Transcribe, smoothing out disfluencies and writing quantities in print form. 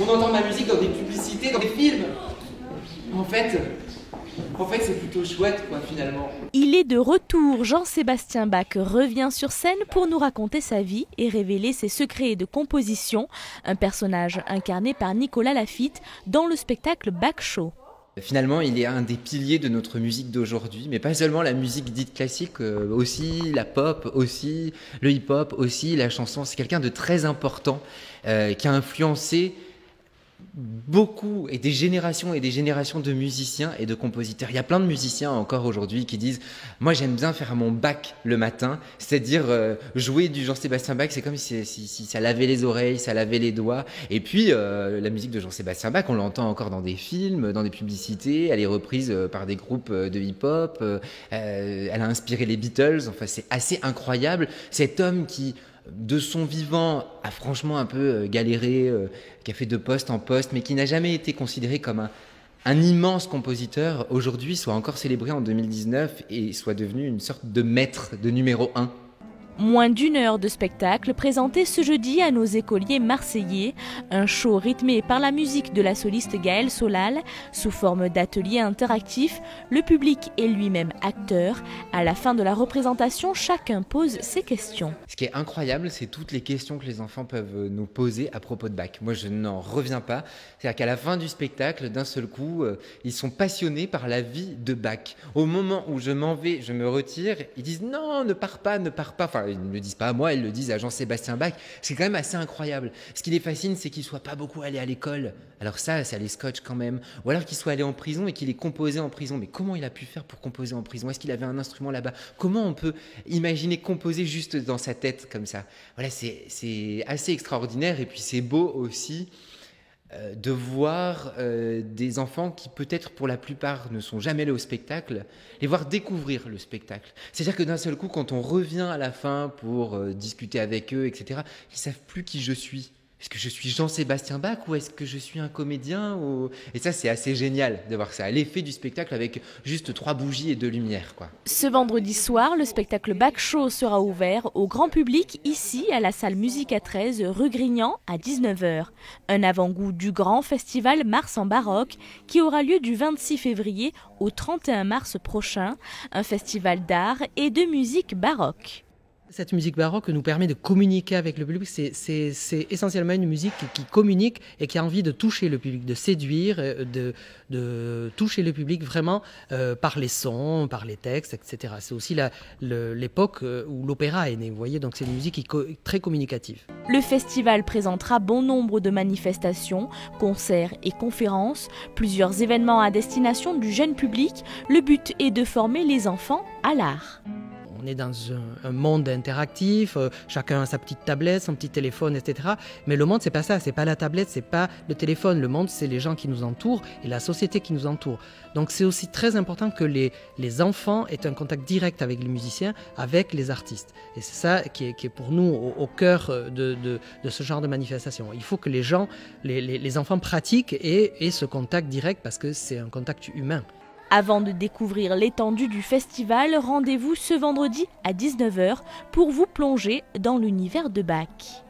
On entend ma musique dans des publicités, dans des films. En fait, c'est plutôt chouette, quoi, finalement. Il est de retour. Jean-Sébastien Bach revient sur scène pour nous raconter sa vie et révéler ses secrets de composition. Un personnage incarné par Nicolas Laffitte dans le spectacle Bach Show. Finalement, il est un des piliers de notre musique d'aujourd'hui, mais pas seulement la musique dite classique, aussi la pop, aussi le hip-hop, aussi la chanson. C'est quelqu'un de très important qui a influencé beaucoup et des générations de musiciens et de compositeurs. Il y a plein de musiciens encore aujourd'hui qui disent « Moi, j'aime bien faire mon Bach le matin », c'est-à-dire jouer du Jean-Sébastien Bach, c'est comme si ça lavait les oreilles, ça lavait les doigts. Et puis, la musique de Jean-Sébastien Bach, on l'entend encore dans des films, dans des publicités, elle est reprise par des groupes de hip-hop, elle a inspiré les Beatles, enfin, c'est assez incroyable. Cet homme qui, de son vivant, a franchement un peu galéré, qui a fait de poste en poste, mais qui n'a jamais été considéré comme un immense compositeur, aujourd'hui soit encore célébré en 2019 et soit devenu une sorte de maître, de numéro 1. Moins d'une heure de spectacle présenté ce jeudi à nos écoliers marseillais. Un show rythmé par la musique de la soliste Gaëlle Solal. Sous forme d'atelier interactif, le public est lui-même acteur. À la fin de la représentation, chacun pose ses questions. Ce qui est incroyable, c'est toutes les questions que les enfants peuvent nous poser à propos de Bach. Moi, je n'en reviens pas. C'est-à-dire qu'à la fin du spectacle, d'un seul coup, ils sont passionnés par la vie de Bach. Au moment où je m'en vais, je me retire, ils disent « Non, ne pars pas, ne pars pas ». Enfin, ils ne le disent pas à moi, ils le disent à Jean-Sébastien Bach. C'est quand même assez incroyable. Ce qui les fascine, c'est qu'il ne soit pas beaucoup allé à l'école. Alors ça les scotche quand même. Ou alors qu'il soit allé en prison et qu'il ait composé en prison. Mais comment il a pu faire pour composer en prison? Est-ce qu'il avait un instrument là-bas? Comment on peut imaginer composer juste dans sa tête comme ça? Voilà, c'est assez extraordinaire. Et puis c'est beau aussi de voir des enfants qui peut-être pour la plupart ne sont jamais allés au spectacle, les voir découvrir le spectacle. C'est-à-dire que d'un seul coup, quand on revient à la fin pour discuter avec eux, etc., ils ne savent plus qui je suis. Est-ce que je suis Jean-Sébastien Bach ou est-ce que je suis un comédien Et ça, c'est assez génial de voir ça. L'effet du spectacle avec juste 3 bougies et 2 lumières, quoi. Ce vendredi soir, le spectacle Bach Show sera ouvert au grand public ici à la salle Musica 13 rue Grignan à 19 h. Un avant-goût du grand festival Mars en baroque qui aura lieu du 26 février au 31 mars prochain. Un festival d'art et de musique baroque. Cette musique baroque nous permet de communiquer avec le public. C'est essentiellement une musique qui communique et qui a envie de toucher le public, de séduire, de toucher le public vraiment par les sons, par les textes, etc. C'est aussi l'époque où l'opéra est né, vous voyez, donc c'est une musique très communicative. Le festival présentera bon nombre de manifestations, concerts et conférences, plusieurs événements à destination du jeune public. Le but est de former les enfants à l'art. On est dans un monde interactif, chacun a sa petite tablette, son petit téléphone, etc. Mais le monde, c'est pas ça, c'est pas la tablette, c'est pas le téléphone. Le monde, c'est les gens qui nous entourent et la société qui nous entoure. Donc c'est aussi très important que les enfants aient un contact direct avec les musiciens, avec les artistes. Et c'est ça qui est pour nous au cœur de ce genre de manifestation. Il faut que les enfants pratiquent et ce contact direct parce que c'est un contact humain. Avant de découvrir l'étendue du festival, rendez-vous ce vendredi à 19 h pour vous plonger dans l'univers de Bach.